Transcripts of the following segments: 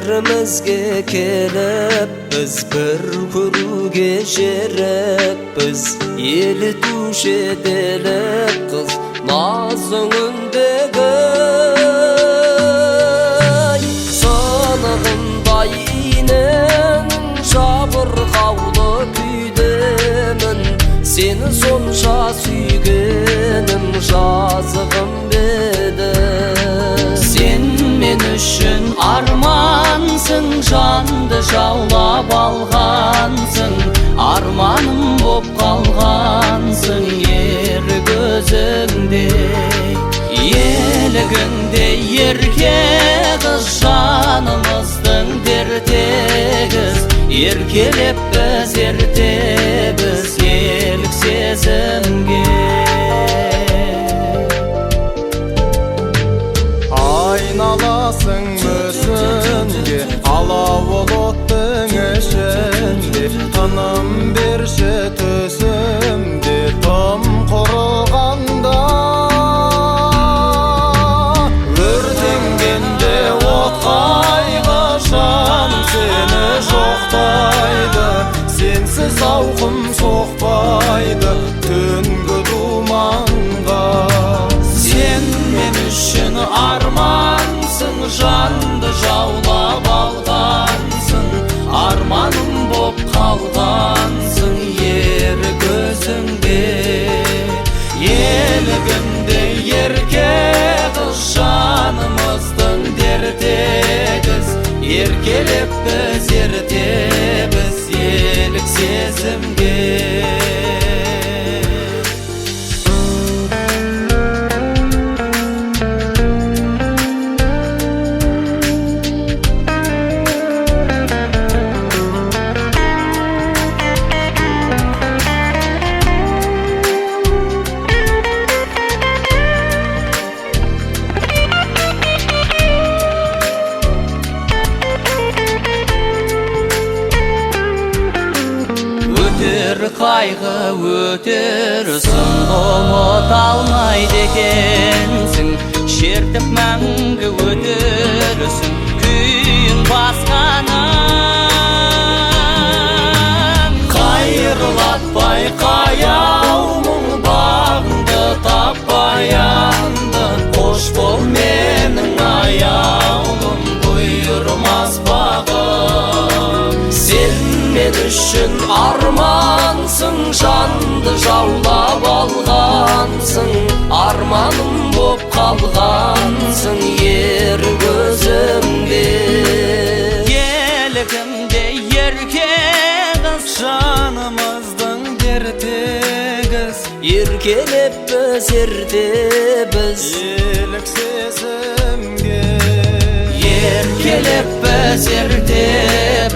Yerimizge kelip biz bir ko'ruge sherekpiz. Eli tuş edelip kız nazыңındегі Sanığımday inenin жабырқаулы күйдемін. Seni sonша sүйгенім жазығым беді. Sen men üçün armansың, жанды жаулап алғансың. Арманым боп қалғансың ер көзіңде. Елігіңде ерке қыз жанымыздың дертегіз. Еркелеп біз ертебіз елік сезімге. Айналасың өзіңге алауыл оттың ішінде. Тыным берші төсімде тым құрылғанда. Өртенгенде от қайғы жаным сені жоқтайды. Сенсіз ауқым соқпайды түнгі думанға. Sen men үшін армансың, жанды жаулап алғансың. Арманым боп қалғансың ер көзіңде. Елігімде ерке қыз жанымыздың дертегіз. Еркелеп біз ертебіз елік сезімге. Өтер қайғы өтерсің, ұмыта алмайды екенсің. Шертіп мәңгі өтерсің күйін басқаның. Қайырлатпай қаяу мұң бағыңды таппай анды. Қош бол менің аяулым, бұйырмас бағым. Sen men үшін армансың, жанды жаулап алғансың. Арманым боп қалғансың ер көзімде. Елігімде ерке қыз жанымыздың дертегіз. Еркелеп біз ертебіз Елік сезімге. Еркелеп біз ертебіз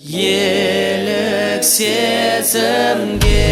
елік сезімге.